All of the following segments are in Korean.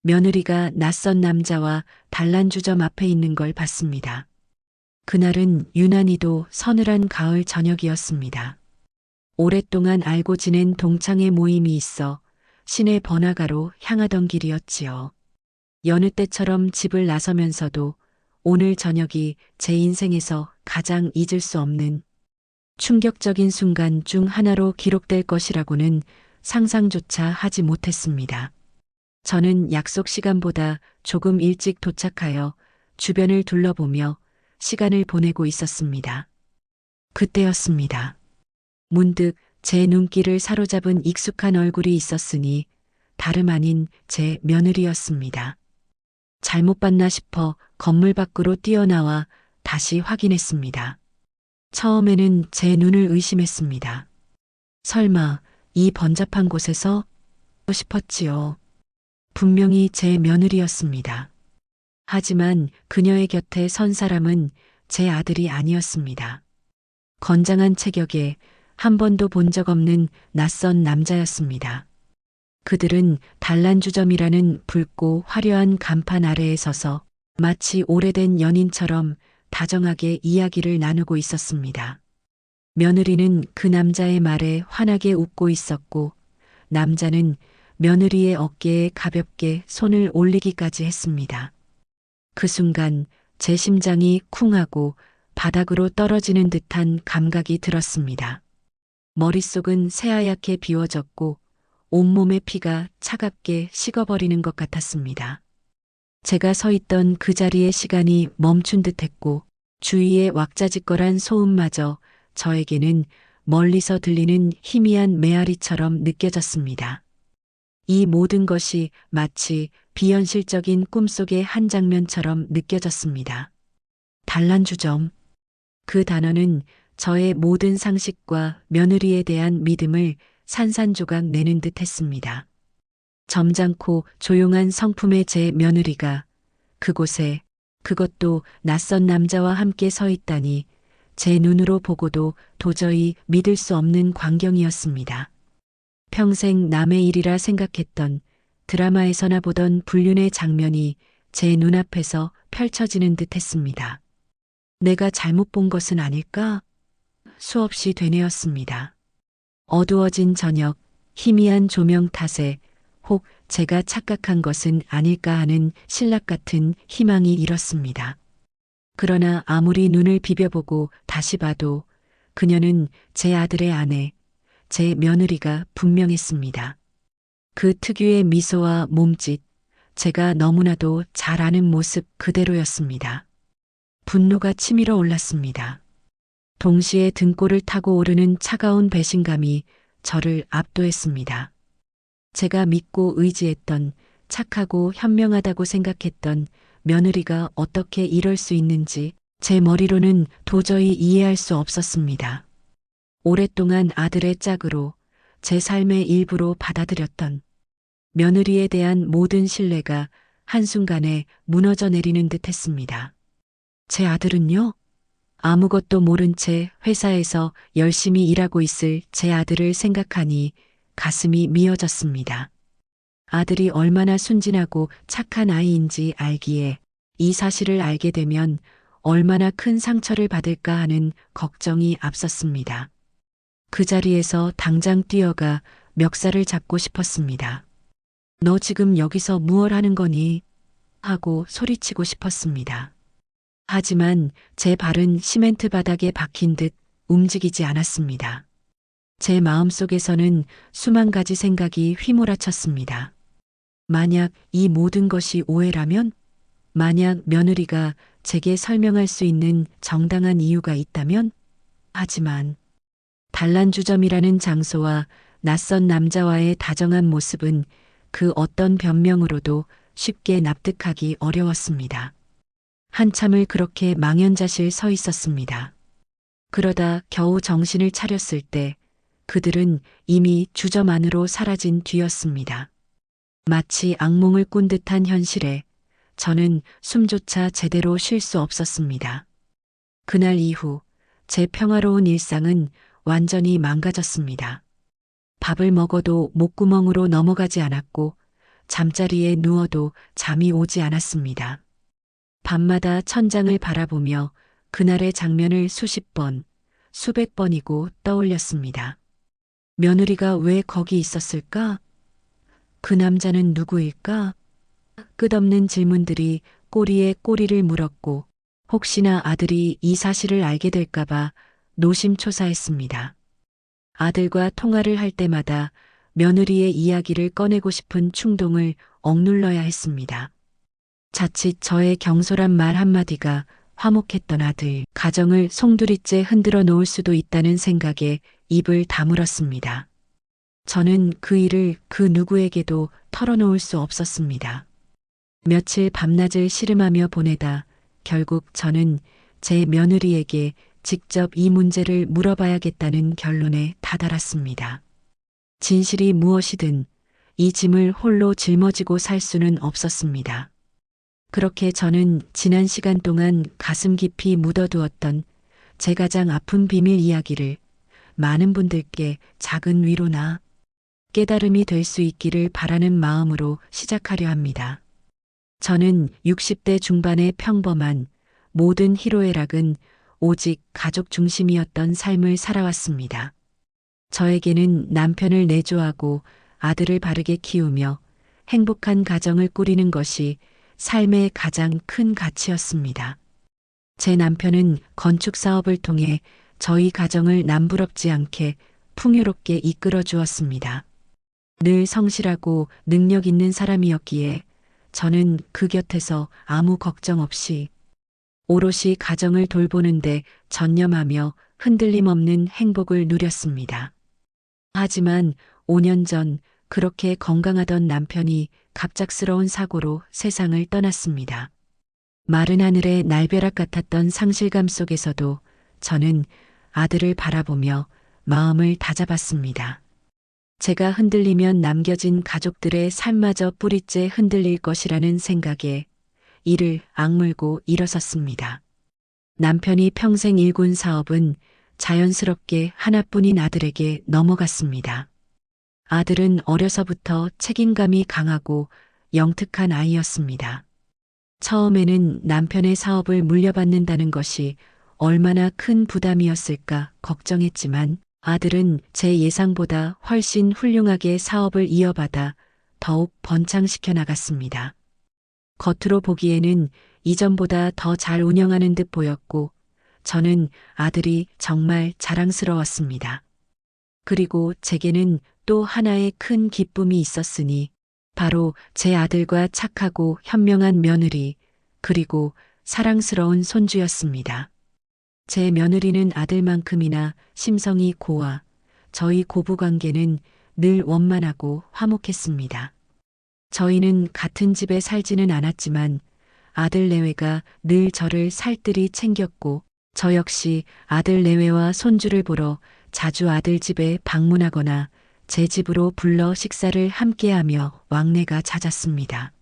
며느리가 낯선 남자와 단란주점 앞에 있는 걸 봤습니다. 그날은 유난히도 서늘한 가을 저녁이었습니다. 오랫동안 알고 지낸 동창회 모임이 있어 시내 번화가로 향하던 길이었지요. 여느 때처럼 집을 나서면서도 오늘 저녁이 제 인생에서 가장 잊을 수 없는 충격적인 순간 중 하나로 기록될 것이라고는 상상조차 하지 못했습니다. 저는 약속 시간보다 조금 일찍 도착하여 주변을 둘러보며 시간을 보내고 있었습니다. 그때였습니다. 문득 제 눈길을 사로잡은 익숙한 얼굴이 있었으니 다름 아닌 제 며느리였습니다. 잘못 봤나 싶어 건물 밖으로 뛰어나와 다시 확인했습니다. 처음에는 제 눈을 의심했습니다. 설마 이 번잡한 곳에서 싶었지요. 분명히 제 며느리였습니다. 하지만 그녀의 곁에 선 사람은 제 아들이 아니었습니다. 건장한 체격에 한 번도 본 적 없는 낯선 남자였습니다. 그들은 단란주점이라는 붉고 화려한 간판 아래에 서서 마치 오래된 연인처럼 다정하게 이야기를 나누고 있었습니다. 며느리는 그 남자의 말에 환하게 웃고 있었고 남자는 며느리의 어깨에 가볍게 손을 올리기까지 했습니다. 그 순간 제 심장이 쿵하고 바닥으로 떨어지는 듯한 감각이 들었습니다. 머릿속은 새하얗게 비워졌고 온몸의 피가 차갑게 식어버리는 것 같았습니다. 제가 서 있던 그 자리에 시간이 멈춘 듯했고 주위의 왁자지껄한 소음마저 저에게는 멀리서 들리는 희미한 메아리처럼 느껴졌습니다. 이 모든 것이 마치 비현실적인 꿈속의 한 장면처럼 느껴졌습니다. 단란주점. 그 단어는 저의 모든 상식과 며느리에 대한 믿음을 산산조각 내는 듯 했습니다. 점잖고 조용한 성품의 제 며느리가 그곳에 그것도 낯선 남자와 함께 서 있다니 제 눈으로 보고도 도저히 믿을 수 없는 광경이었습니다. 평생 남의 일이라 생각했던 드라마에서나 보던 불륜의 장면이 제 눈앞에서 펼쳐지는 듯 했습니다. 내가 잘못 본 것은 아닐까? 수없이 되뇌었습니다. 어두워진 저녁, 희미한 조명 탓에 혹 제가 착각한 것은 아닐까 하는 신락 같은 희망이 일었습니다. 그러나 아무리 눈을 비벼보고 다시 봐도 그녀는 제 아들의 아내, 제 며느리가 분명했습니다. 그 특유의 미소와 몸짓, 제가 너무나도 잘 아는 모습 그대로였습니다. 분노가 치밀어 올랐습니다. 동시에 등골을 타고 오르는 차가운 배신감이 저를 압도했습니다. 제가 믿고 의지했던 착하고 현명하다고 생각했던 며느리가 어떻게 이럴 수 있는지 제 머리로는 도저히 이해할 수 없었습니다. 오랫동안 아들의 짝으로 제 삶의 일부로 받아들였던 며느리에 대한 모든 신뢰가 한순간에 무너져 내리는 듯 했습니다. 제 아들은요? 아무것도 모른 채 회사에서 열심히 일하고 있을 제 아들을 생각하니 가슴이 미어졌습니다. 아들이 얼마나 순진하고 착한 아이인지 알기에 이 사실을 알게 되면 얼마나 큰 상처를 받을까 하는 걱정이 앞섰습니다. 그 자리에서 당장 뛰어가 멱살을 잡고 싶었습니다. 너 지금 여기서 무얼 하는 거니? 하고 소리치고 싶었습니다. 하지만 제 발은 시멘트 바닥에 박힌 듯 움직이지 않았습니다. 제 마음속에서는 수만 가지 생각이 휘몰아쳤습니다. 만약 이 모든 것이 오해라면? 만약 며느리가 제게 설명할 수 있는 정당한 이유가 있다면? 하지만 단란주점이라는 장소와 낯선 남자와의 다정한 모습은 그 어떤 변명으로도 쉽게 납득하기 어려웠습니다. 한참을 그렇게 망연자실 서 있었습니다. 그러다 겨우 정신을 차렸을 때 그들은 이미 주점 안으로 사라진 뒤였습니다. 마치 악몽을 꾼 듯한 현실에 저는 숨조차 제대로 쉴 수 없었습니다. 그날 이후 제 평화로운 일상은 완전히 망가졌습니다. 밥을 먹어도 목구멍으로 넘어가지 않았고 잠자리에 누워도 잠이 오지 않았습니다. 밤마다 천장을 바라보며 그날의 장면을 수십 번, 수백 번이고 떠올렸습니다. 며느리가 왜 거기 있었을까? 그 남자는 누구일까? 끝없는 질문들이 꼬리에 꼬리를 물었고 혹시나 아들이 이 사실을 알게 될까봐 노심초사했습니다. 아들과 통화를 할 때마다 며느리의 이야기를 꺼내고 싶은 충동을 억눌러야 했습니다. 자칫 저의 경솔한 말 한마디가 화목했던 아들, 가정을 송두리째 흔들어 놓을 수도 있다는 생각에 입을 다물었습니다. 저는 그 일을 그 누구에게도 털어놓을 수 없었습니다. 며칠 밤낮을 씨름하며 보내다 결국 저는 제 며느리에게 직접 이 문제를 물어봐야겠다는 결론에 다다랐습니다. 진실이 무엇이든 이 짐을 홀로 짊어지고 살 수는 없었습니다. 그렇게 저는 지난 시간 동안 가슴 깊이 묻어두었던 제 가장 아픈 비밀 이야기를 많은 분들께 작은 위로나 깨달음이 될 수 있기를 바라는 마음으로 시작하려 합니다. 저는 60대 중반의 평범한 모든 희로애락은 오직 가족 중심이었던 삶을 살아왔습니다. 저에게는 남편을 내조하고 아들을 바르게 키우며 행복한 가정을 꾸리는 것이 삶의 가장 큰 가치였습니다. 제 남편은 건축 사업을 통해 저희 가정을 남부럽지 않게 풍요롭게 이끌어 주었습니다. 늘 성실하고 능력 있는 사람이었기에 저는 그 곁에서 아무 걱정 없이 오롯이 가정을 돌보는데 전념하며 흔들림 없는 행복을 누렸습니다. 하지만 5년 전 그렇게 건강하던 남편이 갑작스러운 사고로 세상을 떠났습니다. 마른 하늘의 날벼락 같았던 상실감 속에서도 저는 아들을 바라보며 마음을 다잡았습니다. 제가 흔들리면 남겨진 가족들의 삶마저 뿌리째 흔들릴 것이라는 생각에 이를 악물고 일어섰습니다. 남편이 평생 일군 사업은 자연스럽게 하나뿐인 아들에게 넘어갔습니다. 아들은 어려서부터 책임감이 강하고 영특한 아이였습니다. 처음에는 남편의 사업을 물려받는다는 것이 얼마나 큰 부담이었을까 걱정했지만 아들은 제 예상보다 훨씬 훌륭하게 사업을 이어받아 더욱 번창시켜 나갔습니다. 겉으로 보기에는 이전보다 더 잘 운영하는 듯 보였고 저는 아들이 정말 자랑스러웠습니다. 그리고 제게는 또 하나의 큰 기쁨이 있었으니 바로 제 아들과 착하고 현명한 며느리 그리고 사랑스러운 손주였습니다. 제 며느리는 아들만큼이나 심성이 고와 저희 고부관계는 늘 원만하고 화목했습니다. 저희는 같은 집에 살지는 않았지만 아들 내외가 늘 저를 살뜰히 챙겼고 저 역시 아들 내외와 손주를 보러 자주 아들 집에 방문하거나 제 집으로 불러 식사를 함께하며 왕래가 잦았습니다.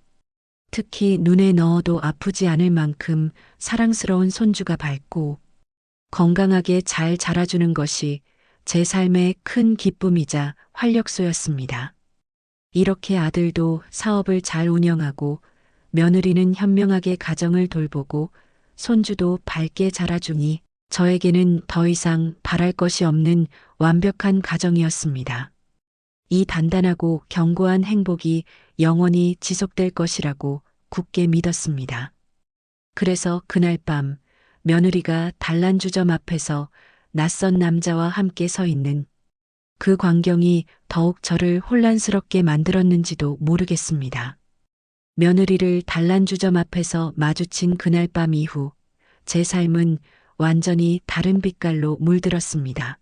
특히 눈에 넣어도 아프지 않을 만큼 사랑스러운 손주가 밝고 건강하게 잘 자라주는 것이 제 삶의 큰 기쁨이자 활력소였습니다. 이렇게 아들도 사업을 잘 운영하고 며느리는 현명하게 가정을 돌보고 손주도 밝게 자라주니 저에게는 더 이상 바랄 것이 없는 완벽한 가정이었습니다. 이 단단하고 견고한 행복이 영원히 지속될 것이라고 굳게 믿었습니다. 그래서 그날 밤 며느리가 단란주점 앞에서 낯선 남자와 함께 서 있는 그 광경이 더욱 저를 혼란스럽게 만들었는지도 모르겠습니다. 며느리를 단란주점 앞에서 마주친 그날 밤 이후 제 삶은 완전히 다른 빛깔로 물들었습니다.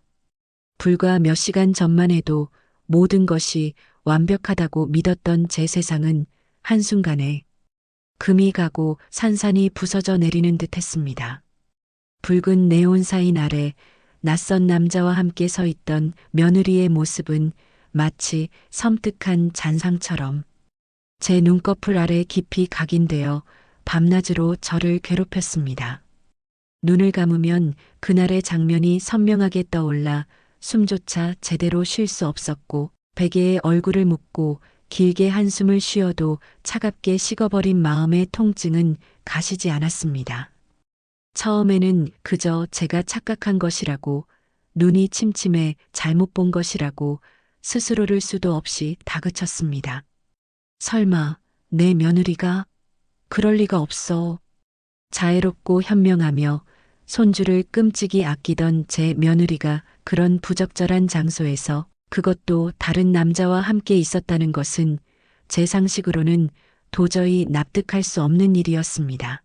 불과 몇 시간 전만 해도 모든 것이 완벽하다고 믿었던 제 세상은 한순간에 금이 가고 산산이 부서져 내리는 듯 했습니다. 붉은 네온사인 아래 낯선 남자와 함께 서 있던 며느리의 모습은 마치 섬뜩한 잔상처럼 제 눈꺼풀 아래 깊이 각인되어 밤낮으로 저를 괴롭혔습니다. 눈을 감으면 그날의 장면이 선명하게 떠올라 숨조차 제대로 쉴 수 없었고 베개에 얼굴을 묻고 길게 한숨을 쉬어도 차갑게 식어버린 마음의 통증은 가시지 않았습니다. 처음에는 그저 제가 착각한 것이라고, 눈이 침침해 잘못 본 것이라고 스스로를 수도 없이 다그쳤습니다. 설마 내 며느리가? 그럴 리가 없어. 자애롭고 현명하며 손주를 끔찍이 아끼던 제 며느리가 그런 부적절한 장소에서, 그것도 다른 남자와 함께 있었다는 것은 제 상식으로는 도저히 납득할 수 없는 일이었습니다.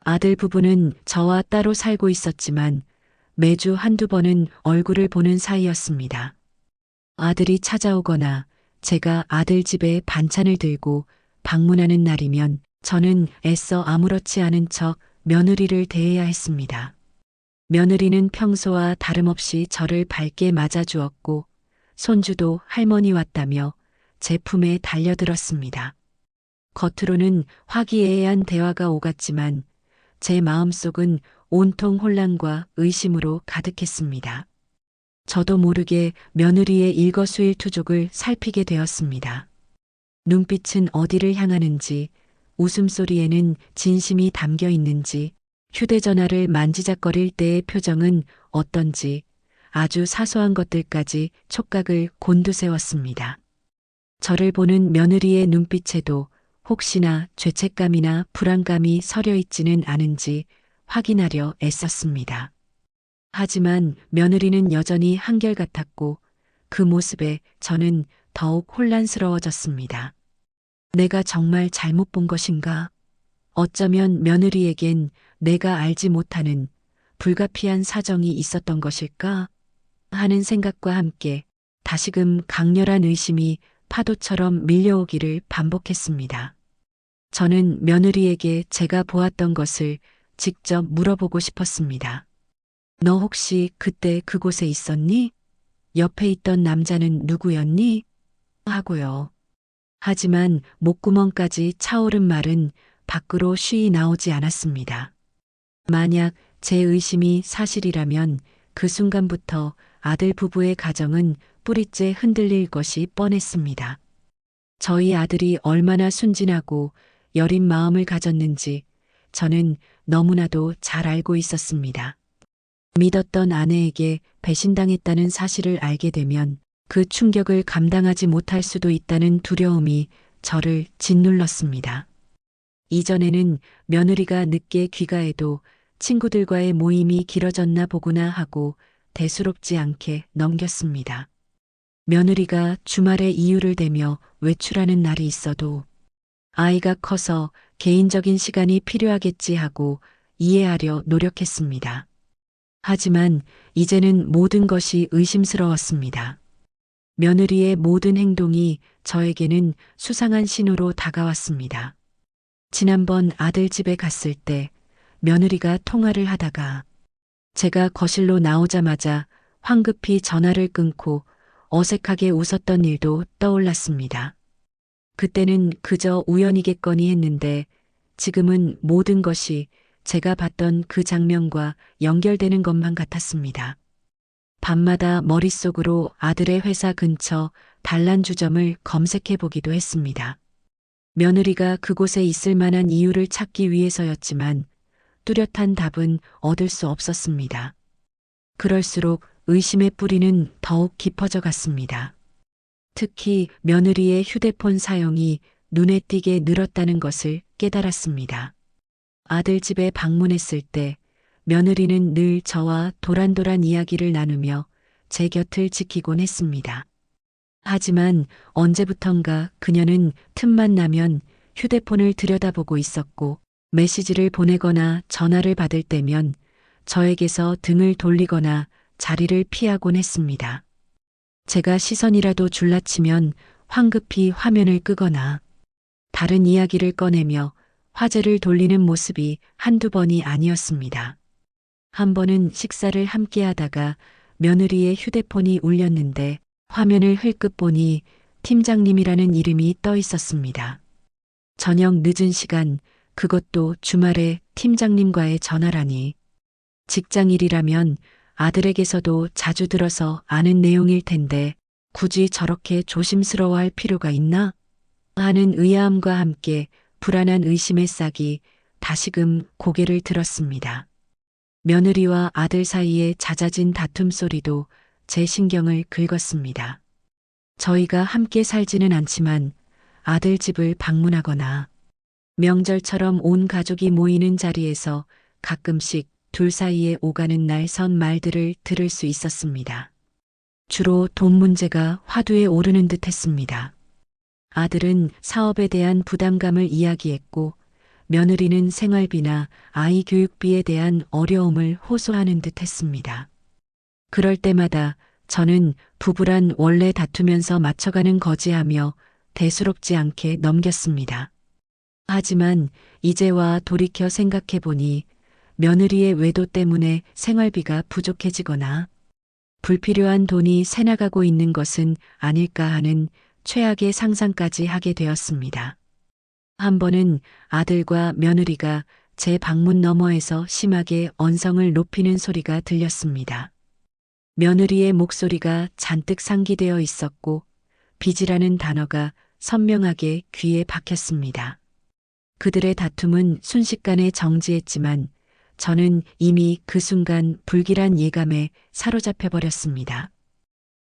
아들 부부는 저와 따로 살고 있었지만 매주 한두 번은 얼굴을 보는 사이였습니다. 아들이 찾아오거나 제가 아들 집에 반찬을 들고 방문하는 날이면 저는 애써 아무렇지 않은 척 며느리를 대해야 했습니다. 며느리는 평소와 다름없이 저를 밝게 맞아주었고 손주도 할머니 왔다며 제 품에 달려들었습니다. 겉으로는 화기애애한 대화가 오갔지만 제 마음속은 온통 혼란과 의심으로 가득했습니다. 저도 모르게 며느리의 일거수일투족을 살피게 되었습니다. 눈빛은 어디를 향하는지, 웃음소리에는 진심이 담겨 있는지, 휴대전화를 만지작거릴 때의 표정은 어떤지, 아주 사소한 것들까지 촉각을 곤두세웠습니다. 저를 보는 며느리의 눈빛에도 혹시나 죄책감이나 불안감이 서려 있지는 않은지 확인하려 애썼습니다. 하지만 며느리는 여전히 한결같았고 그 모습에 저는 더욱 혼란스러워졌습니다. 내가 정말 잘못 본 것인가? 어쩌면 며느리에겐 내가 알지 못하는 불가피한 사정이 있었던 것일까? 하는 생각과 함께 다시금 강렬한 의심이 파도처럼 밀려오기를 반복했습니다. 저는 며느리에게 제가 보았던 것을 직접 물어보고 싶었습니다. 너 혹시 그때 그곳에 있었니? 옆에 있던 남자는 누구였니? 하고요. 하지만 목구멍까지 차오른 말은 밖으로 쉬이 나오지 않았습니다. 만약 제 의심이 사실이라면 그 순간부터 아들 부부의 가정은 뿌리째 흔들릴 것이 뻔했습니다. 저희 아들이 얼마나 순진하고 여린 마음을 가졌는지 저는 너무나도 잘 알고 있었습니다. 믿었던 아내에게 배신당했다는 사실을 알게 되면 그 충격을 감당하지 못할 수도 있다는 두려움이 저를 짓눌렀습니다. 이전에는 며느리가 늦게 귀가해도 친구들과의 모임이 길어졌나 보구나 하고 대수롭지 않게 넘겼습니다. 며느리가 주말에 이유를 대며 외출하는 날이 있어도 아이가 커서 개인적인 시간이 필요하겠지 하고 이해하려 노력했습니다. 하지만 이제는 모든 것이 의심스러웠습니다. 며느리의 모든 행동이 저에게는 수상한 신호로 다가왔습니다. 지난번 아들 집에 갔을 때 며느리가 통화를 하다가 제가 거실로 나오자마자 황급히 전화를 끊고 어색하게 웃었던 일도 떠올랐습니다. 그때는 그저 우연이겠거니 했는데 지금은 모든 것이 제가 봤던 그 장면과 연결되는 것만 같았습니다. 밤마다 머릿속으로 아들의 회사 근처 단란주점을 검색해 보기도 했습니다. 며느리가 그곳에 있을 만한 이유를 찾기 위해서였지만 뚜렷한 답은 얻을 수 없었습니다. 그럴수록 의심의 뿌리는 더욱 깊어져 갔습니다. 특히 며느리의 휴대폰 사용이 눈에 띄게 늘었다는 것을 깨달았습니다. 아들 집에 방문했을 때 며느리는 늘 저와 도란도란 이야기를 나누며 제 곁을 지키곤 했습니다. 하지만 언제부턴가 그녀는 틈만 나면 휴대폰을 들여다보고 있었고 메시지를 보내거나 전화를 받을 때면 저에게서 등을 돌리거나 자리를 피하곤 했습니다. 제가 시선이라도 줄라치면 황급히 화면을 끄거나 다른 이야기를 꺼내며 화제를 돌리는 모습이 한두 번이 아니었습니다. 한 번은 식사를 함께 하다가 며느리의 휴대폰이 울렸는데 화면을 흘끗 보니 팀장님이라는 이름이 떠 있었습니다. 저녁 늦은 시간, 그것도 주말에 팀장님과의 전화라니. 직장일이라면 아들에게서도 자주 들어서 아는 내용일 텐데 굳이 저렇게 조심스러워할 필요가 있나? 하는 의아함과 함께 불안한 의심의 싹이 다시금 고개를 들었습니다. 며느리와 아들 사이에 잦아진 다툼 소리도 제 신경을 긁었습니다. 저희가 함께 살지는 않지만 아들 집을 방문하거나 명절처럼 온 가족이 모이는 자리에서 가끔씩 둘 사이에 오가는 날 선 말들을 들을 수 있었습니다. 주로 돈 문제가 화두에 오르는 듯 했습니다. 아들은 사업에 대한 부담감을 이야기했고 며느리는 생활비나 아이 교육비에 대한 어려움을 호소하는 듯 했습니다. 그럴 때마다 저는 부부란 원래 다투면서 맞춰가는 거지하며 대수롭지 않게 넘겼습니다. 하지만 이제와 돌이켜 생각해보니 며느리의 외도 때문에 생활비가 부족해지거나 불필요한 돈이 새나가고 있는 것은 아닐까 하는 최악의 상상까지 하게 되었습니다. 한 번은 아들과 며느리가 제 방문 너머에서 심하게 언성을 높이는 소리가 들렸습니다. 며느리의 목소리가 잔뜩 상기되어 있었고 빚이라는 단어가 선명하게 귀에 박혔습니다. 그들의 다툼은 순식간에 정지했지만 저는 이미 그 순간 불길한 예감에 사로잡혀 버렸습니다.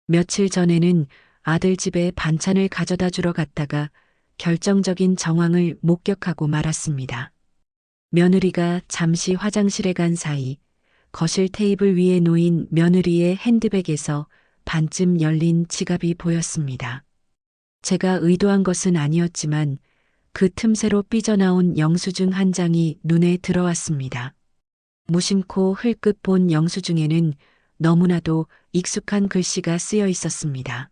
며칠 전에는 아들 집에 반찬을 가져다 주러 갔다가 결정적인 정황을 목격하고 말았습니다. 며느리가 잠시 화장실에 간 사이 거실 테이블 위에 놓인 며느리의 핸드백에서 반쯤 열린 지갑이 보였습니다. 제가 의도한 것은 아니었지만 그 틈새로 삐져나온 영수증 한 장이 눈에 들어왔습니다. 무심코 흘끗 본 영수증에는 너무나도 익숙한 글씨가 쓰여 있었습니다.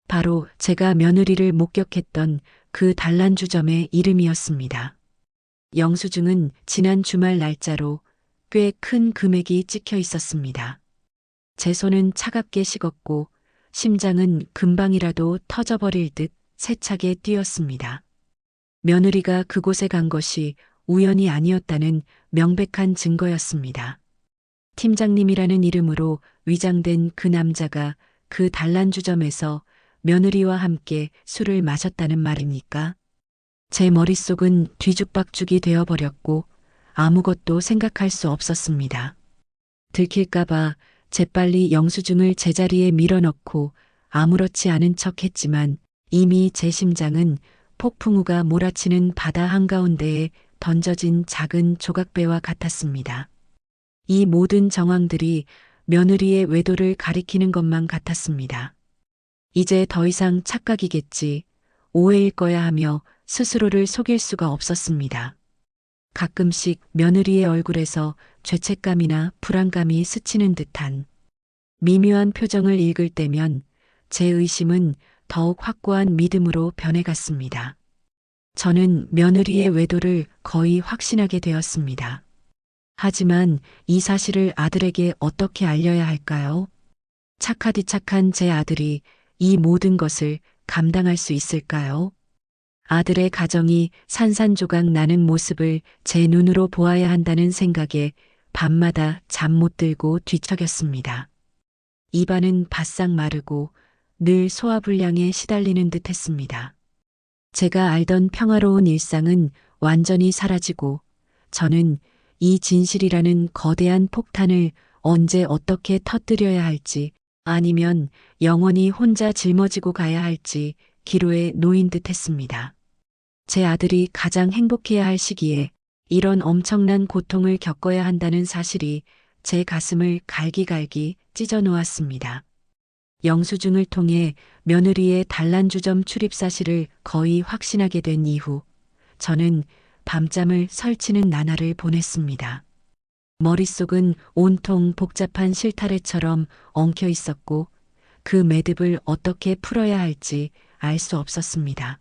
바로 제가 며느리를 목격했던 그 단란주점의 이름이었습니다. 영수증은 지난 주말 날짜로 꽤 큰 금액이 찍혀 있었습니다. 제 손은 차갑게 식었고 심장은 금방이라도 터져버릴 듯 세차게 뛰었습니다. 며느리가 그곳에 간 것이 우연이 아니었다는 명백한 증거였습니다. 팀장님이라는 이름으로 위장된 그 남자가 그 단란주점에서 며느리와 함께 술을 마셨다는 말입니까? 제 머릿속은 뒤죽박죽이 되어버렸고 아무것도 생각할 수 없었습니다. 들킬까봐 재빨리 영수증을 제자리에 밀어넣고 아무렇지 않은 척 했지만 이미 제 심장은 폭풍우가 몰아치는 바다 한가운데에 던져진 작은 조각배와 같았습니다. 이 모든 정황들이 며느리의 외도를 가리키는 것만 같았습니다. 이제 더 이상 착각이겠지, 오해일 거야 하며 스스로를 속일 수가 없었습니다. 가끔씩 며느리의 얼굴에서 죄책감이나 불안감이 스치는 듯한 미묘한 표정을 읽을 때면 제 의심은 더욱 확고한 믿음으로 변해갔습니다. 저는 며느리의 외도를 거의 확신하게 되었습니다. 하지만 이 사실을 아들에게 어떻게 알려야 할까요? 착하디 착한 제 아들이 이 모든 것을 감당할 수 있을까요? 아들의 가정이 산산조각 나는 모습을 제 눈으로 보아야 한다는 생각에 밤마다 잠 못 들고 뒤척였습니다. 입안은 바싹 마르고 늘 소화불량에 시달리는 듯 했습니다. 제가 알던 평화로운 일상은 완전히 사라지고 저는 이 진실이라는 거대한 폭탄을 언제 어떻게 터뜨려야 할지 아니면 영원히 혼자 짊어지고 가야 할지 기로에 놓인 듯 했습니다. 제 아들이 가장 행복해야 할 시기에 이런 엄청난 고통을 겪어야 한다는 사실이 제 가슴을 갈기갈기 찢어 놓았습니다. 영수증을 통해 며느리의 단란주점 출입 사실을 거의 확신하게 된 이후 저는 밤잠을 설치는 나날을 보냈습니다. 머릿속은 온통 복잡한 실타래처럼 엉켜 있었고 그 매듭을 어떻게 풀어야 할지 알 수 없었습니다.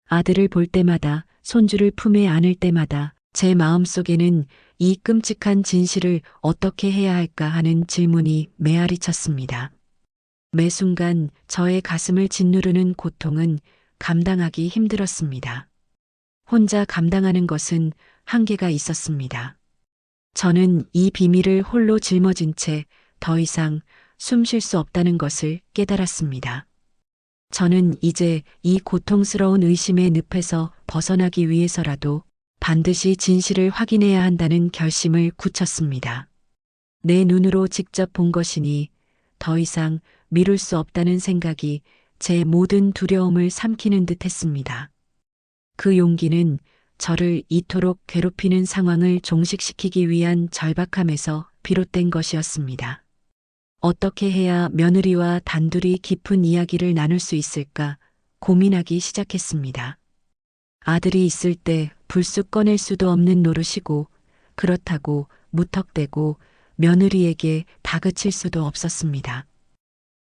아들을 볼 때마다 손주를 품에 안을 때마다 제 마음속에는 이 끔찍한 진실을 어떻게 해야 할까 하는 질문이 메아리 쳤습니다. 매 순간 저의 가슴을 짓누르는 고통은 감당하기 힘들었습니다. 혼자 감당하는 것은 한계가 있었습니다. 저는 이 비밀을 홀로 짊어진 채 더 이상 숨 쉴 수 없다는 것을 깨달았습니다. 저는 이제 이 고통스러운 의심의 늪에서 벗어나기 위해서라도 반드시 진실을 확인해야 한다는 결심을 굳혔습니다. 내 눈으로 직접 본 것이니 더 이상 미룰 수 없다는 생각이 제 모든 두려움을 삼키는 듯 했습니다. 그 용기는 저를 이토록 괴롭히는 상황을 종식시키기 위한 절박함에서 비롯된 것이었습니다. 어떻게 해야 며느리와 단둘이 깊은 이야기를 나눌 수 있을까 고민하기 시작했습니다. 아들이 있을 때 불쑥 꺼낼 수도 없는 노릇이고 그렇다고 무턱대고 며느리에게 다그칠 수도 없었습니다.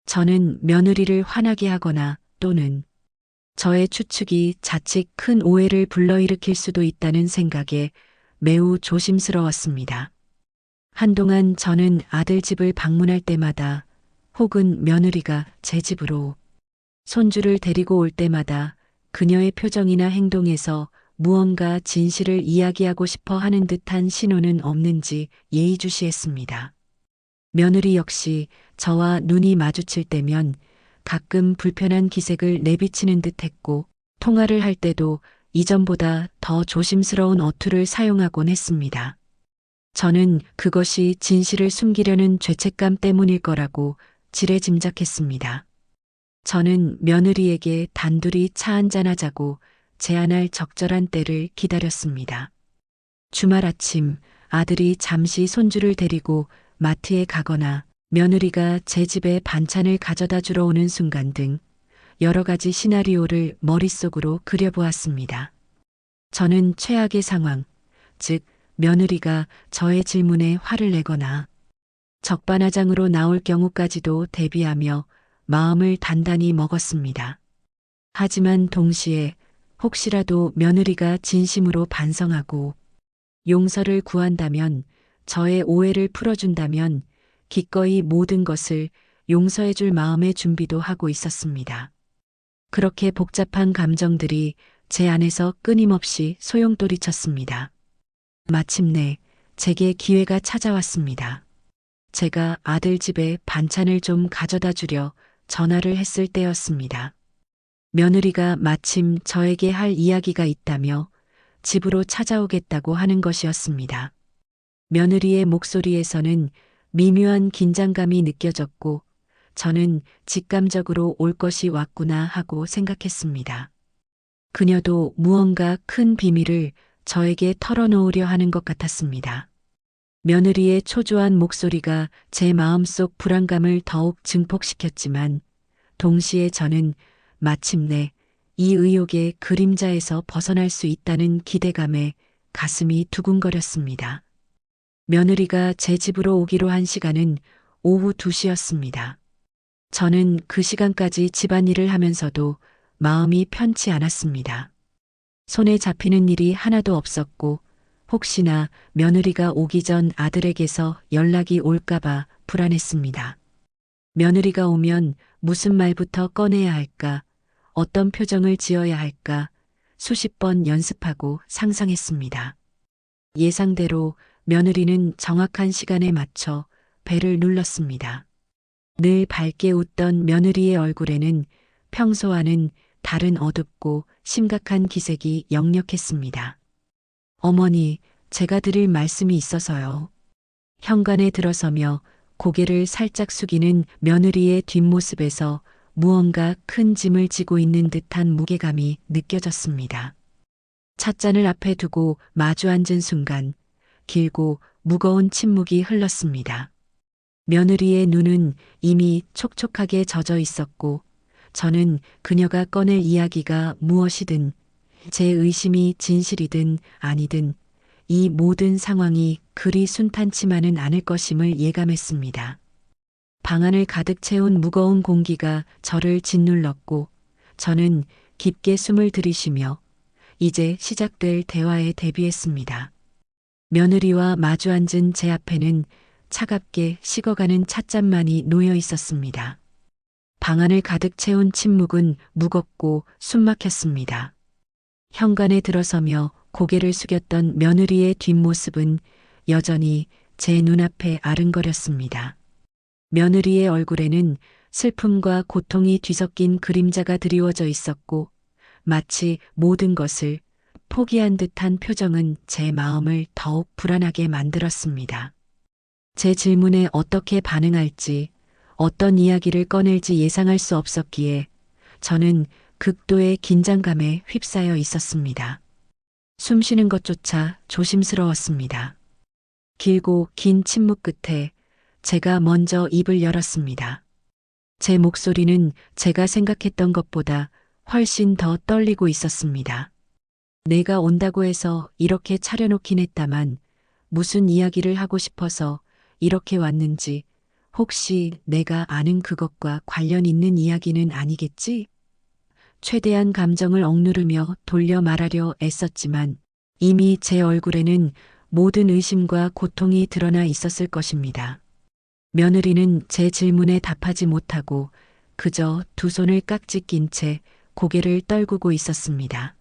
저는 며느리를 화나게 하거나 또는 저의 추측이 자칫 큰 오해를 불러일으킬 수도 있다는 생각에 매우 조심스러웠습니다. 한동안 저는 아들 집을 방문할 때마다 혹은 며느리가 제 집으로 손주를 데리고 올 때마다 그녀의 표정이나 행동에서 무언가 진실을 이야기하고 싶어 하는 듯한 신호는 없는지 예의주시했습니다. 며느리 역시 저와 눈이 마주칠 때면 가끔 불편한 기색을 내비치는 듯 했고 통화를 할 때도 이전보다 더 조심스러운 어투를 사용하곤 했습니다. 저는 그것이 진실을 숨기려는 죄책감 때문일 거라고 지레짐작했습니다. 저는 며느리에게 단둘이 차 한잔하자고 제안할 적절한 때를 기다렸습니다. 주말 아침 아들이 잠시 손주를 데리고 마트에 가거나 며느리가 제 집에 반찬을 가져다 주러 오는 순간 등 여러 가지 시나리오를 머릿속으로 그려보았습니다. 저는 최악의 상황, 즉 며느리가 저의 질문에 화를 내거나 적반하장으로 나올 경우까지도 대비하며 마음을 단단히 먹었습니다. 하지만 동시에 혹시라도 며느리가 진심으로 반성하고 용서를 구한다면, 저의 오해를 풀어준다면 기꺼이 모든 것을 용서해줄 마음의 준비도 하고 있었습니다. 그렇게 복잡한 감정들이 제 안에서 끊임없이 소용돌이쳤습니다. 마침내 제게 기회가 찾아왔습니다. 제가 아들 집에 반찬을 좀 가져다 주려 전화를 했을 때였습니다. 며느리가 마침 저에게 할 이야기가 있다며 집으로 찾아오겠다고 하는 것이었습니다. 며느리의 목소리에서는 미묘한 긴장감이 느껴졌고 저는 직감적으로 올 것이 왔구나 하고 생각했습니다. 그녀도 무언가 큰 비밀을 저에게 털어놓으려 하는 것 같았습니다. 며느리의 초조한 목소리가 제 마음속 불안감을 더욱 증폭시켰지만 동시에 저는 마침내 이 의혹의 그림자에서 벗어날 수 있다는 기대감에 가슴이 두근거렸습니다. 며느리가 제 집으로 오기로 한 시간은 오후 2시였습니다. 저는 그 시간까지 집안일을 하면서도 마음이 편치 않았습니다. 손에 잡히는 일이 하나도 없었고 혹시나 며느리가 오기 전 아들에게서 연락이 올까봐 불안했습니다. 며느리가 오면 무슨 말부터 꺼내야 할까, 어떤 표정을 지어야 할까 수십 번 연습하고 상상했습니다. 예상대로 며느리는 정확한 시간에 맞춰 벨을 눌렀습니다. 늘 밝게 웃던 며느리의 얼굴에는 평소와는 다른 어둡고 심각한 기색이 역력했습니다. 어머니, 제가 드릴 말씀이 있어서요. 현관에 들어서며 고개를 살짝 숙이는 며느리의 뒷모습에서 무언가 큰 짐을 지고 있는 듯한 무게감이 느껴졌습니다. 찻잔을 앞에 두고 마주 앉은 순간 길고 무거운 침묵이 흘렀습니다. 며느리의 눈은 이미 촉촉하게 젖어 있었고 저는 그녀가 꺼낼 이야기가 무엇이든 제 의심이 진실이든 아니든 이 모든 상황이 그리 순탄치만은 않을 것임을 예감했습니다. 방 안을 가득 채운 무거운 공기가 저를 짓눌렀고 저는 깊게 숨을 들이쉬며 이제 시작될 대화에 대비했습니다. 며느리와 마주 앉은 제 앞에는 차갑게 식어가는 찻잔만이 놓여 있었습니다. 방 안을 가득 채운 침묵은 무겁고 숨막혔습니다. 현관에 들어서며 고개를 숙였던 며느리의 뒷모습은 여전히 제 눈앞에 아른거렸습니다. 며느리의 얼굴에는 슬픔과 고통이 뒤섞인 그림자가 드리워져 있었고 마치 모든 것을 포기한 듯한 표정은 제 마음을 더욱 불안하게 만들었습니다. 제 질문에 어떻게 반응할지, 어떤 이야기를 꺼낼지 예상할 수 없었기에 저는 극도의 긴장감에 휩싸여 있었습니다. 숨 쉬는 것조차 조심스러웠습니다. 길고 긴 침묵 끝에 제가 먼저 입을 열었습니다. 제 목소리는 제가 생각했던 것보다 훨씬 더 떨리고 있었습니다. 내가 온다고 해서 이렇게 차려놓긴 했다만 무슨 이야기를 하고 싶어서 이렇게 왔는지 혹시 내가 아는 그것과 관련 있는 이야기는 아니겠지? 최대한 감정을 억누르며 돌려 말하려 애썼지만 이미 제 얼굴에는 모든 의심과 고통이 드러나 있었을 것입니다. 며느리는 제 질문에 답하지 못하고 그저 두 손을 깍지 낀 채 고개를 떨구고 있었습니다.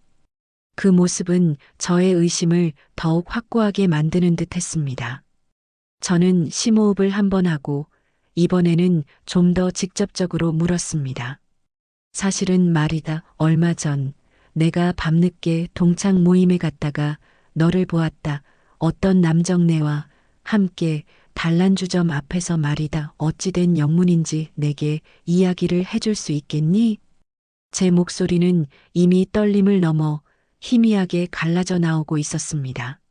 그 모습은 저의 의심을 더욱 확고하게 만드는 듯 했습니다. 저는 심호흡을 한 번 하고 이번에는 좀 더 직접적으로 물었습니다. 사실은 말이다. 얼마 전 내가 밤늦게 동창 모임에 갔다가 너를 보았다. 어떤 남정네와 함께 단란주점 앞에서 말이다. 어찌된 영문인지 내게 이야기를 해줄 수 있겠니? 제 목소리는 이미 떨림을 넘어 희미하게 갈라져 나오고 있었습니다.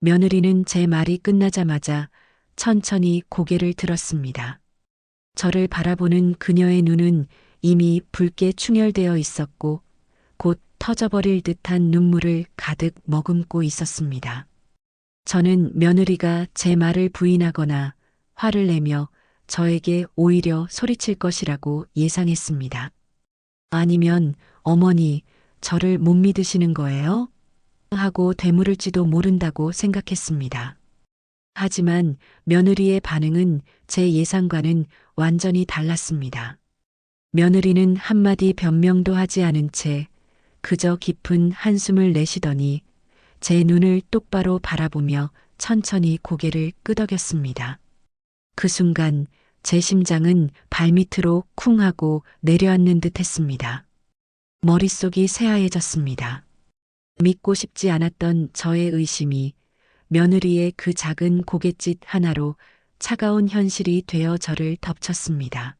며느리는 제 말이 끝나자마자 천천히 고개를 들었습니다. 저를 바라보는 그녀의 눈은 이미 붉게 충혈되어 있었고 곧 터져버릴 듯한 눈물을 가득 머금고 있었습니다. 저는 며느리가 제 말을 부인하거나 화를 내며 저에게 오히려 소리칠 것이라고 예상했습니다. 아니면 어머니, 저를 못 믿으시는 거예요? 하고 되물을지도 모른다고 생각했습니다. 하지만 며느리의 반응은 제 예상과는 완전히 달랐습니다. 며느리는 한마디 변명도 하지 않은 채 그저 깊은 한숨을 내쉬더니 제 눈을 똑바로 바라보며 천천히 고개를 끄덕였습니다. 그 순간 제 심장은 발밑으로 쿵 하고 내려앉는 듯 했습니다. 머릿속이 새하얘졌습니다. 믿고 싶지 않았던 저의 의심이 며느리의 그 작은 고갯짓 하나로 차가운 현실이 되어 저를 덮쳤습니다.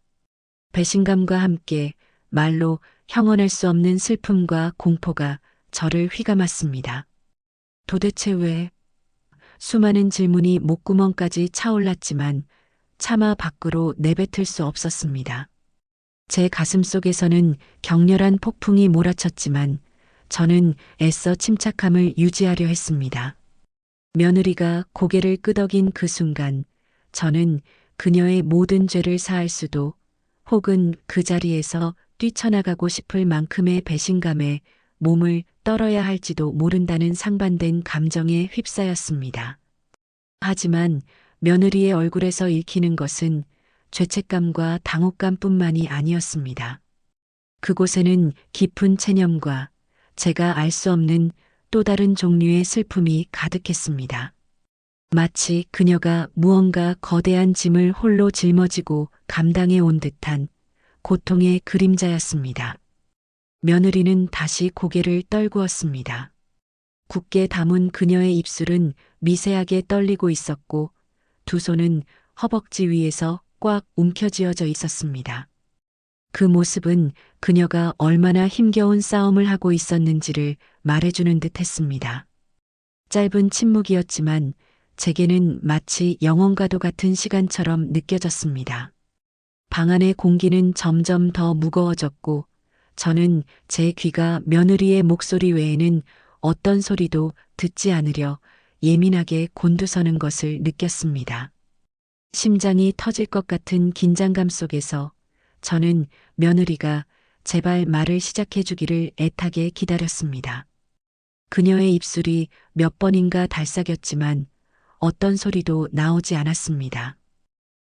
배신감과 함께 말로 형언할 수 없는 슬픔과 공포가 저를 휘감았습니다. 도대체 왜? 수많은 질문이 목구멍까지 차올랐지만 차마 밖으로 내뱉을 수 없었습니다. 제 가슴 속에서는 격렬한 폭풍이 몰아쳤지만 저는 애써 침착함을 유지하려 했습니다. 며느리가 고개를 끄덕인 그 순간 저는 그녀의 모든 죄를 사할 수도 혹은 그 자리에서 뛰쳐나가고 싶을 만큼의 배신감에 몸을 떨어야 할지도 모른다는 상반된 감정에 휩싸였습니다. 하지만 며느리의 얼굴에서 읽히는 것은 죄책감과 당혹감뿐만이 아니었습니다. 그곳에는 깊은 체념과 제가 알 수 없는 또 다른 종류의 슬픔이 가득했습니다. 마치 그녀가 무언가 거대한 짐을 홀로 짊어지고 감당해 온 듯한 고통의 그림자였습니다. 며느리는 다시 고개를 떨구었습니다. 굳게 담은 그녀의 입술은 미세하게 떨리고 있었고 두 손은 허벅지 위에서 꽉 움켜쥐어져 있었습니다. 그 모습은 그녀가 얼마나 힘겨운 싸움을 하고 있었는지를 말해주는 듯 했습니다. 짧은 침묵이었지만 제게는 마치 영원과도 같은 시간처럼 느껴졌습니다. 방 안의 공기는 점점 더 무거워졌고 저는 제 귀가 며느리의 목소리 외에는 어떤 소리도 듣지 않으려 예민하게 곤두서는 것을 느꼈습니다. 심장이 터질 것 같은 긴장감 속에서 저는 며느리가 제발 말을 시작해 주기를 애타게 기다렸습니다. 그녀의 입술이 몇 번인가 달싹였지만 어떤 소리도 나오지 않았습니다.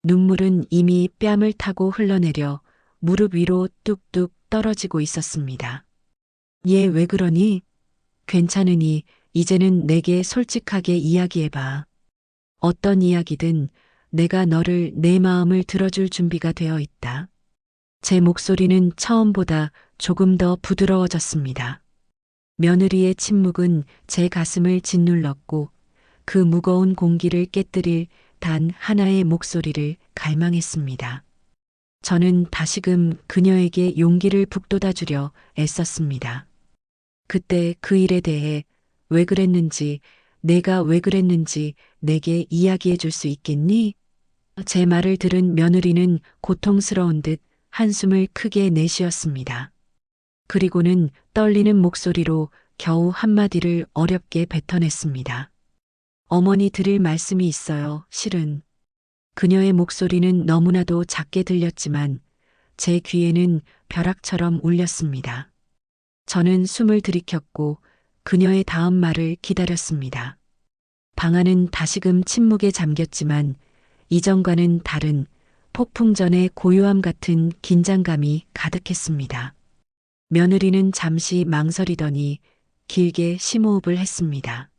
눈물은 이미 뺨을 타고 흘러내려 무릎 위로 뚝뚝 떨어지고 있었습니다. 얘 왜 그러니? 괜찮으니 이제는 내게 솔직하게 이야기해봐. 어떤 이야기든 내가 너를 내 마음을 들어줄 준비가 되어 있다. 제 목소리는 처음보다 조금 더 부드러워졌습니다. 며느리의 침묵은 제 가슴을 짓눌렀고 그 무거운 공기를 깨뜨릴 단 하나의 목소리를 갈망했습니다. 저는 다시금 그녀에게 용기를 북돋아주려 애썼습니다. 그때 그 일에 대해 왜 그랬는지, 내가 왜 그랬는지 내게 이야기해 줄 수 있겠니? 제 말을 들은 며느리는 고통스러운 듯 한숨을 크게 내쉬었습니다. 그리고는 떨리는 목소리로 겨우 한마디를 어렵게 뱉어냈습니다. 어머니 드릴 말씀이 있어요, 실은. 그녀의 목소리는 너무나도 작게 들렸지만 제 귀에는 벼락처럼 울렸습니다. 저는 숨을 들이켰고 그녀의 다음 말을 기다렸습니다. 방 안은 다시금 침묵에 잠겼지만 이전과는 다른 폭풍전의 고요함 같은 긴장감이 가득했습니다. 며느리는 잠시 망설이더니 길게 심호흡을 했습니다.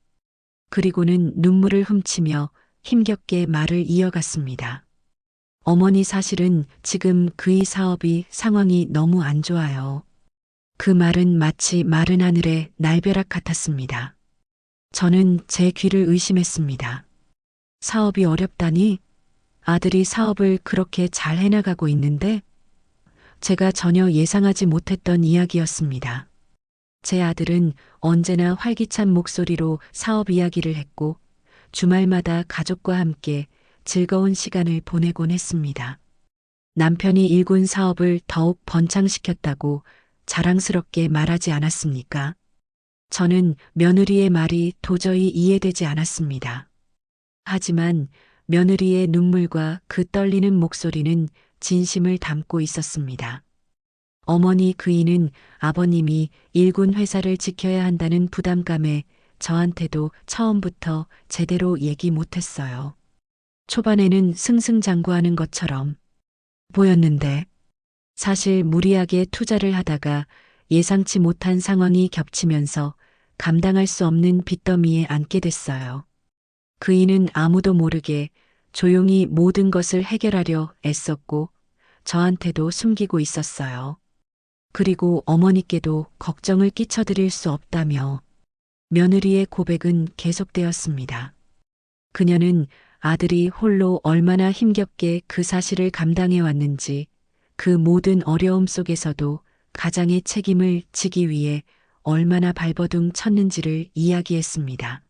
그리고는 눈물을 훔치며 힘겹게 말을 이어갔습니다. 어머니 사실은 지금 그이 사업이 상황이 너무 안 좋아요. 그 말은 마치 마른 하늘의 날벼락 같았습니다. 저는 제 귀를 의심했습니다. 사업이 어렵다니? 아들이 사업을 그렇게 잘 해나가고 있는데? 제가 전혀 예상하지 못했던 이야기였습니다. 제 아들은 언제나 활기찬 목소리로 사업 이야기를 했고 주말마다 가족과 함께 즐거운 시간을 보내곤 했습니다. 남편이 일군 사업을 더욱 번창시켰다고 자랑스럽게 말하지 않았습니까? 저는 며느리의 말이 도저히 이해되지 않았습니다. 하지만 며느리의 눈물과 그 떨리는 목소리는 진심을 담고 있었습니다. 어머니 그이는 아버님이 일군 회사를 지켜야 한다는 부담감에 저한테도 처음부터 제대로 얘기 못했어요. 초반에는 승승장구하는 것처럼 보였는데 사실 무리하게 투자를 하다가 예상치 못한 상황이 겹치면서 감당할 수 없는 빚더미에 앉게 됐어요. 그이는 아무도 모르게 조용히 모든 것을 해결하려 애썼고 저한테도 숨기고 있었어요. 그리고 어머니께도 걱정을 끼쳐드릴 수 없다며 며느리의 고백은 계속되었습니다. 그녀는 아들이 홀로 얼마나 힘겹게 그 사실을 감당해 왔는지 그 모든 어려움 속에서도 가장의 책임을 지기 위해 얼마나 발버둥 쳤는지를 이야기했습니다.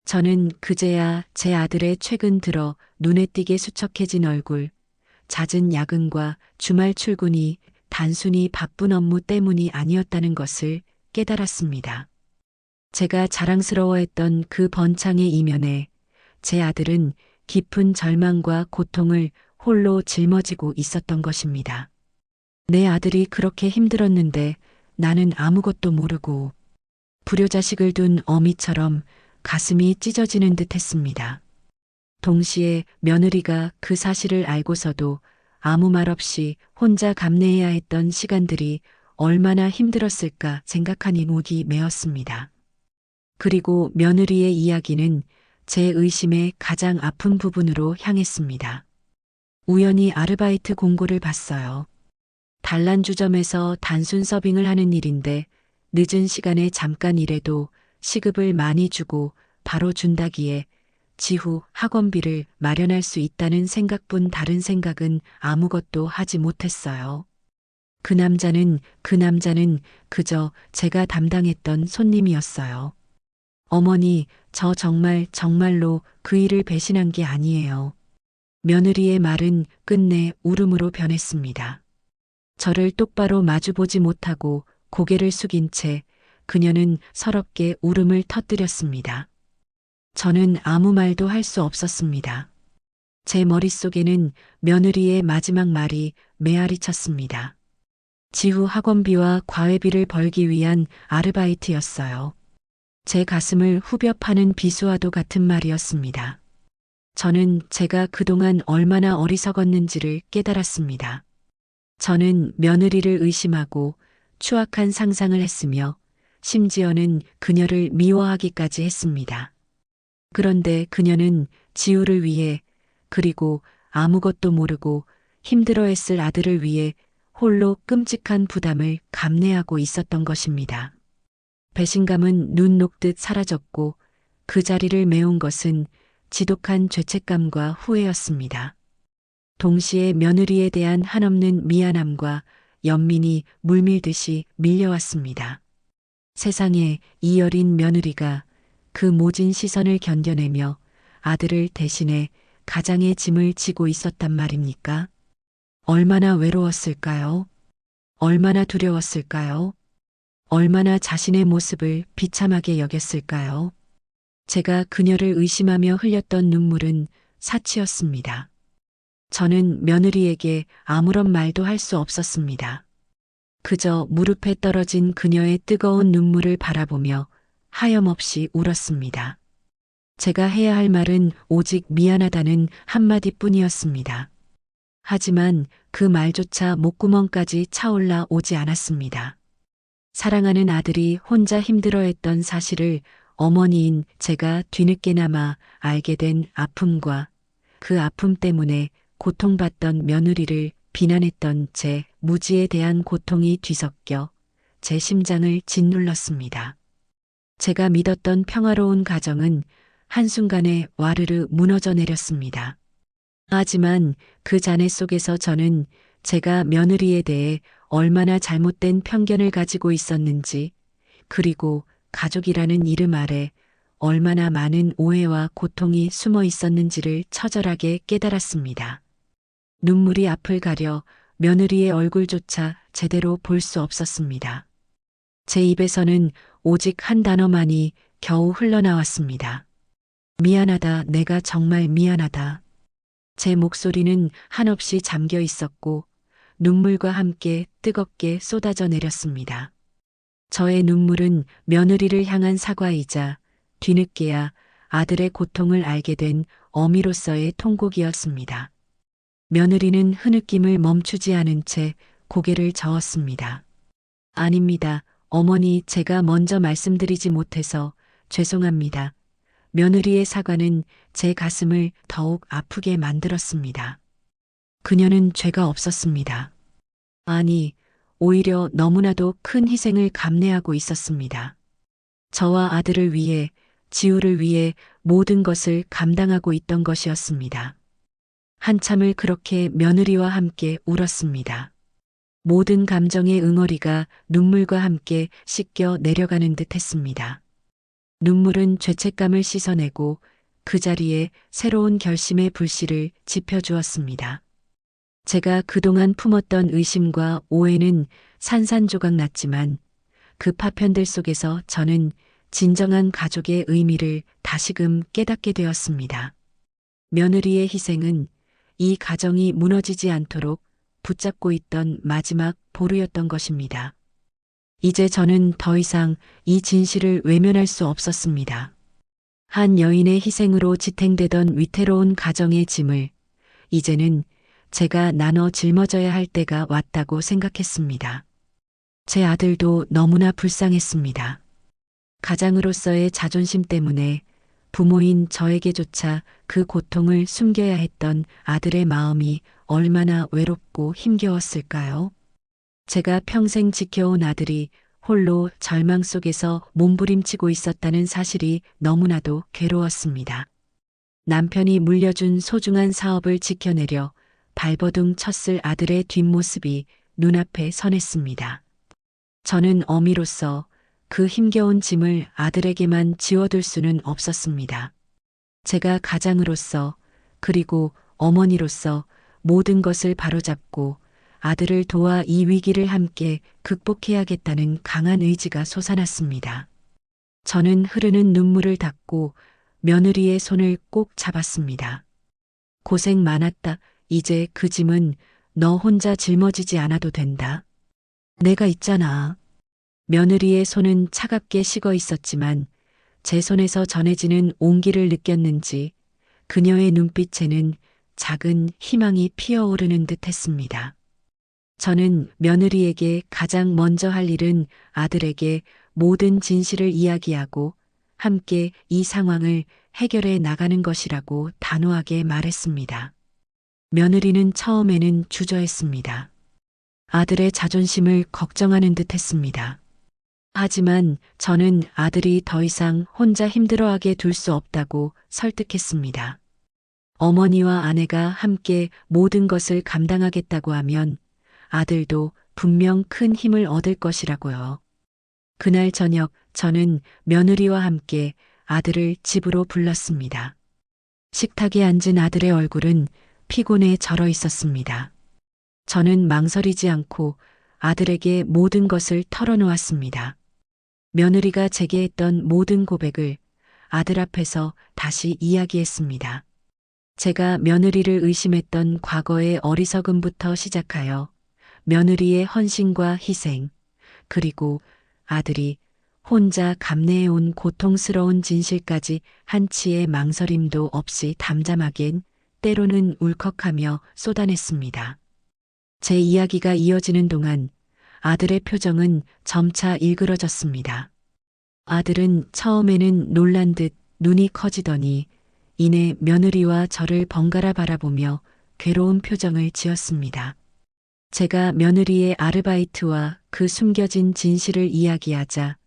저는 그제야 제 아들의 최근 들어 눈에 띄게 수척해진 얼굴, 잦은 야근과 주말 출근이 단순히 바쁜 업무 때문이 아니었다는 것을 깨달았습니다. 제가 자랑스러워했던 그 번창의 이면에 제 아들은 깊은 절망과 고통을 홀로 짊어지고 있었던 것입니다. 내 아들이 그렇게 힘들었는데 나는 아무것도 모르고 불효자식을 둔 어미처럼 가슴이 찢어지는 듯 했습니다. 동시에 며느리가 그 사실을 알고서도 아무 말 없이 혼자 감내해야 했던 시간들이 얼마나 힘들었을까 생각하니 목이 메었습니다. 그리고 며느리의 이야기는 제 의심의 가장 아픈 부분으로 향했습니다. 우연히 아르바이트 공고를 봤어요. 단란주점에서 단순 서빙을 하는 일인데 늦은 시간에 잠깐 일해도 시급을 많이 주고 바로 준다기에 지후 학원비를 마련할 수 있다는 생각뿐 다른 생각은 아무것도 하지 못했어요. 그 남자는 그저 제가 담당했던 손님이었어요. 어머니, 저 정말로 그 일을 배신한 게 아니에요. 며느리의 말은 끝내 울음으로 변했습니다. 저를 똑바로 마주보지 못하고 고개를 숙인 채 그녀는 서럽게 울음을 터뜨렸습니다. 저는 아무 말도 할 수 없었습니다. 제 머릿속에는 며느리의 마지막 말이 메아리 쳤습니다. 지후 학원비와 과외비를 벌기 위한 아르바이트였어요. 제 가슴을 후벼 파는 비수와도 같은 말이었습니다. 저는 제가 그동안 얼마나 어리석었는지를 깨달았습니다. 저는 며느리를 의심하고 추악한 상상을 했으며 심지어는 그녀를 미워하기까지 했습니다. 그런데 그녀는 지우를 위해 그리고 아무것도 모르고 힘들어했을 아들을 위해 홀로 끔찍한 부담을 감내하고 있었던 것입니다. 배신감은 눈 녹듯 사라졌고 그 자리를 메운 것은 지독한 죄책감과 후회였습니다. 동시에 며느리에 대한 한없는 미안함과 연민이 물밀듯이 밀려왔습니다. 세상에 이 어린 며느리가 그 모진 시선을 견뎌내며 아들을 대신해 가장의 짐을 지고 있었단 말입니까? 얼마나 외로웠을까요? 얼마나 두려웠을까요? 얼마나 자신의 모습을 비참하게 여겼을까요? 제가 그녀를 의심하며 흘렸던 눈물은 사치였습니다. 저는 며느리에게 아무런 말도 할 수 없었습니다. 그저 무릎에 떨어진 그녀의 뜨거운 눈물을 바라보며 하염없이 울었습니다. 제가 해야 할 말은 오직 미안하다는 한마디뿐이었습니다. 하지만 그 말조차 목구멍까지 차올라 오지 않았습니다. 사랑하는 아들이 혼자 힘들어했던 사실을 어머니인 제가 뒤늦게나마 알게 된 아픔과 그 아픔 때문에 고통받던 며느리를 비난했던 제 무지에 대한 고통이 뒤섞여 제 심장을 짓눌렀습니다. 제가 믿었던 평화로운 가정은 한순간에 와르르 무너져 내렸습니다. 하지만 그 잔해 속에서 저는 제가 며느리에 대해 얼마나 잘못된 편견을 가지고 있었는지, 그리고 가족이라는 이름 아래 얼마나 많은 오해와 고통이 숨어 있었는지를 처절하게 깨달았습니다. 눈물이 앞을 가려 며느리의 얼굴조차 제대로 볼 수 없었습니다. 제 입에서는 오직 한 단어만이 겨우 흘러나왔습니다. 미안하다, 내가 정말 미안하다. 제 목소리는 한없이 잠겨 있었고 눈물과 함께 뜨겁게 쏟아져 내렸습니다. 저의 눈물은 며느리를 향한 사과이자 뒤늦게야 아들의 고통을 알게 된 어미로서의 통곡이었습니다. 며느리는 흐느낌을 멈추지 않은 채 고개를 저었습니다. 아닙니다. 어머니, 제가 먼저 말씀드리지 못해서 죄송합니다. 며느리의 사과는 제 가슴을 더욱 아프게 만들었습니다. 그녀는 죄가 없었습니다. 아니, 오히려 너무나도 큰 희생을 감내하고 있었습니다. 저와 아들을 위해, 지우를 위해 모든 것을 감당하고 있던 것이었습니다. 한참을 그렇게 며느리와 함께 울었습니다. 모든 감정의 응어리가 눈물과 함께 씻겨 내려가는 듯 했습니다. 눈물은 죄책감을 씻어내고 그 자리에 새로운 결심의 불씨를 지펴주었습니다. 제가 그동안 품었던 의심과 오해는 산산조각 났지만 그 파편들 속에서 저는 진정한 가족의 의미를 다시금 깨닫게 되었습니다. 며느리의 희생은 이 가정이 무너지지 않도록 붙잡고 있던 마지막 보루였던 것입니다. 이제 저는 더 이상 이 진실을 외면할 수 없었습니다. 한 여인의 희생으로 지탱되던 위태로운 가정의 짐을 이제는 제가 나눠 짊어져야 할 때가 왔다고 생각했습니다. 제 아들도 너무나 불쌍했습니다. 가장으로서의 자존심 때문에 부모인 저에게조차 그 고통을 숨겨야 했던 아들의 마음이 얼마나 외롭고 힘겨웠을까요? 제가 평생 지켜온 아들이 홀로 절망 속에서 몸부림치고 있었다는 사실이 너무나도 괴로웠습니다. 남편이 물려준 소중한 사업을 지켜내려 발버둥 쳤을 아들의 뒷모습이 눈앞에 선했습니다. 저는 어미로서 그 힘겨운 짐을 아들에게만 지워둘 수는 없었습니다. 제가 가장으로서 그리고 어머니로서 모든 것을 바로잡고 아들을 도와 이 위기를 함께 극복해야겠다는 강한 의지가 솟아났습니다. 저는 흐르는 눈물을 닦고 며느리의 손을 꼭 잡았습니다. 고생 많았다. 이제 그 짐은 너 혼자 짊어지지 않아도 된다. 내가 있잖아. 며느리의 손은 차갑게 식어 있었지만 제 손에서 전해지는 온기를 느꼈는지 그녀의 눈빛에는 작은 희망이 피어오르는 듯 했습니다. 저는 며느리에게 가장 먼저 할 일은 아들에게 모든 진실을 이야기하고 함께 이 상황을 해결해 나가는 것이라고 단호하게 말했습니다. 며느리는 처음에는 주저했습니다. 아들의 자존심을 걱정하는 듯 했습니다. 하지만 저는 아들이 더 이상 혼자 힘들어하게 둘 수 없다고 설득했습니다. 어머니와 아내가 함께 모든 것을 감당하겠다고 하면 아들도 분명 큰 힘을 얻을 것이라고요. 그날 저녁 저는 며느리와 함께 아들을 집으로 불렀습니다. 식탁에 앉은 아들의 얼굴은 피곤에 절어 있었습니다. 저는 망설이지 않고 아들에게 모든 것을 털어놓았습니다. 며느리가 제게 했던 모든 고백을 아들 앞에서 다시 이야기했습니다. 제가 며느리를 의심했던 과거의 어리석음부터 시작하여 며느리의 헌신과 희생, 그리고 아들이 혼자 감내해온 고통스러운 진실까지 한치의 망설임도 없이 담담하겐 때로는 울컥하며 쏟아냈습니다. 제 이야기가 이어지는 동안 아들의 표정은 점차 일그러졌습니다. 아들은 처음에는 놀란 듯 눈이 커지더니 이내 며느리와 저를 번갈아 바라보며 괴로운 표정을 지었습니다. 제가 며느리의 아르바이트와 그 숨겨진 진실을 이야기하자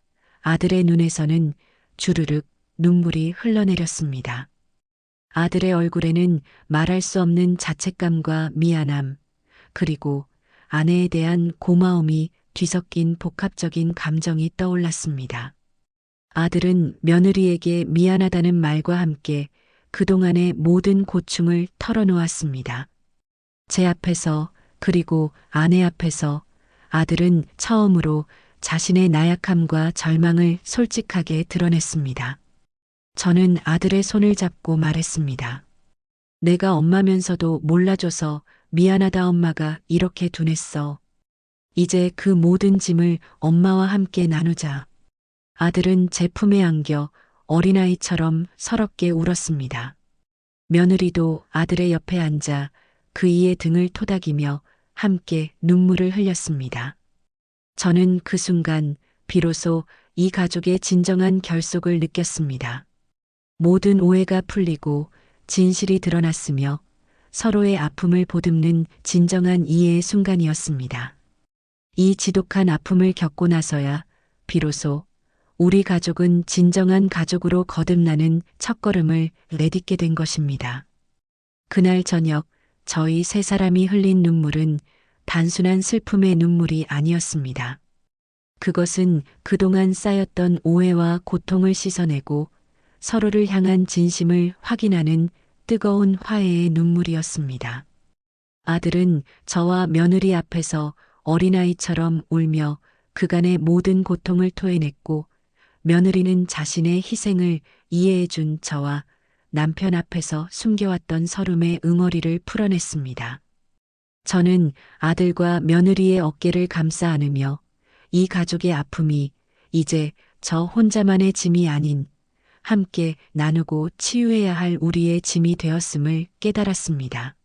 아들의 눈에서는 주르륵 눈물이 흘러내렸습니다. 아들의 얼굴에는 말할 수 없는 자책감과 미안함, 그리고 아내에 대한 고마움이 뒤섞인 복합적인 감정이 떠올랐습니다. 아들은 며느리에게 미안하다는 말과 함께 그동안의 모든 고충을 털어놓았습니다. 제 앞에서 그리고 아내 앞에서 아들은 처음으로 자신의 나약함과 절망을 솔직하게 드러냈습니다. 저는 아들의 손을 잡고 말했습니다. 내가 엄마면서도 몰라줘서 미안하다 엄마가 이렇게 둔했어. 이제 그 모든 짐을 엄마와 함께 나누자. 아들은 제 품에 안겨 어린아이처럼 서럽게 울었습니다. 며느리도 아들의 옆에 앉아 그 이의 등을 토닥이며 함께 눈물을 흘렸습니다. 저는 그 순간 비로소 이 가족의 진정한 결속을 느꼈습니다. 모든 오해가 풀리고 진실이 드러났으며 서로의 아픔을 보듬는 진정한 이해의 순간이었습니다. 이 지독한 아픔을 겪고 나서야 비로소 우리 가족은 진정한 가족으로 거듭나는 첫걸음을 내딛게 된 것입니다. 그날 저녁 저희 세 사람이 흘린 눈물은 단순한 슬픔의 눈물이 아니었습니다. 그것은 그동안 쌓였던 오해와 고통을 씻어내고 서로를 향한 진심을 확인하는 뜨거운 화해의 눈물이었습니다. 아들은 저와 며느리 앞에서 어린아이처럼 울며 그간의 모든 고통을 토해냈고 며느리는 자신의 희생을 이해해준 저와 남편 앞에서 숨겨왔던 서름의 응어리를 풀어냈습니다. 저는 아들과 며느리의 어깨를 감싸 안으며 이 가족의 아픔이 이제 저 혼자만의 짐이 아닌 함께 나누고 치유해야 할 우리의 짐이 되었음을 깨달았습니다.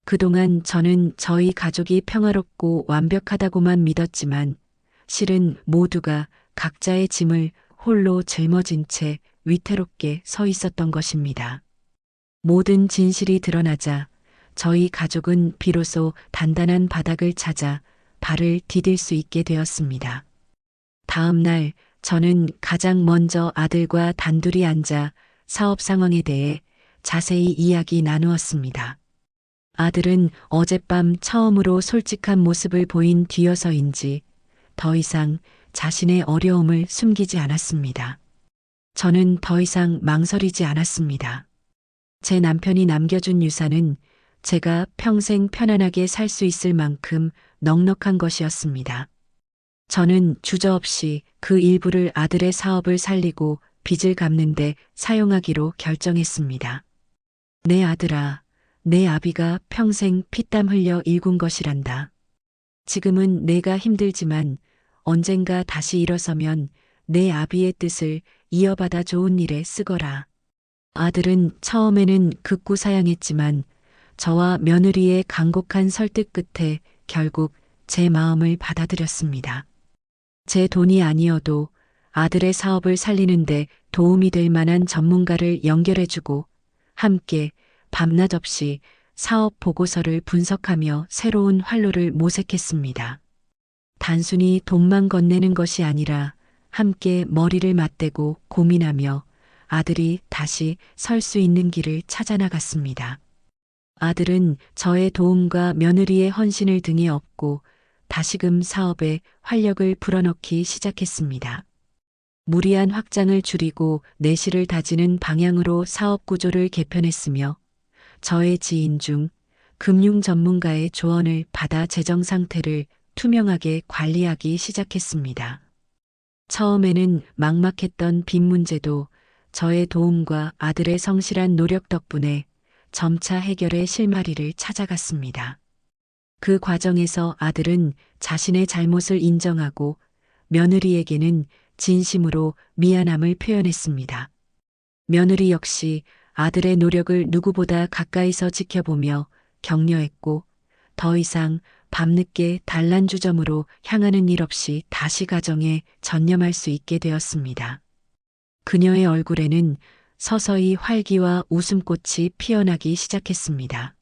그동안 저는 저희 가족이 평화롭고 완벽하다고만 믿었지만 실은 모두가 각자의 짐을 홀로 짊어진 채 위태롭게 서 있었던 것입니다. 모든 진실이 드러나자 저희 가족은 비로소 단단한 바닥을 찾아 발을 디딜 수 있게 되었습니다. 다음 날 저는 가장 먼저 아들과 단둘이 앉아 사업 상황에 대해 자세히 이야기 나누었습니다. 아들은 어젯밤 처음으로 솔직한 모습을 보인 뒤여서인지 더 이상 자신의 어려움을 숨기지 않았습니다. 저는 더 이상 망설이지 않았습니다. 제 남편이 남겨준 유산은 제가 평생 편안하게 살 수 있을 만큼 넉넉한 것이었습니다. 저는 주저없이 그 일부를 아들의 사업을 살리고 빚을 갚는데 사용하기로 결정했습니다. 내 아들아, 내 아비가 평생 피땀 흘려 일군 것이란다. 지금은 내가 힘들지만 언젠가 다시 일어서면 내 아비의 뜻을 이어받아 좋은 일에 쓰거라. 아들은 처음에는 극구 사양했지만 저와 며느리의 간곡한 설득 끝에 결국 제 마음을 받아들였습니다. 제 돈이 아니어도 아들의 사업을 살리는데 도움이 될 만한 전문가를 연결해주고 함께 밤낮 없이 사업 보고서를 분석하며 새로운 활로를 모색했습니다. 단순히 돈만 건네는 것이 아니라 함께 머리를 맞대고 고민하며 아들이 다시 설 수 있는 길을 찾아나갔습니다. 아들은 저의 도움과 며느리의 헌신을 등에 업고 다시금 사업에 활력을 불어넣기 시작했습니다. 무리한 확장을 줄이고 내실을 다지는 방향으로 사업 구조를 개편했으며 저의 지인 중 금융 전문가의 조언을 받아 재정 상태를 투명하게 관리하기 시작했습니다. 처음에는 막막했던 빚 문제도 저의 도움과 아들의 성실한 노력 덕분에 점차 해결의 실마리를 찾아갔습니다. 그 과정에서 아들은 자신의 잘못을 인정하고 며느리에게는 진심으로 미안함을 표현했습니다. 며느리 역시 아들의 노력을 누구보다 가까이서 지켜보며 격려했고 더 이상 밤늦게 단란주점으로 향하는 일 없이 다시 가정에 전념할 수 있게 되었습니다. 그녀의 얼굴에는 서서히 활기와 웃음꽃이 피어나기 시작했습니다.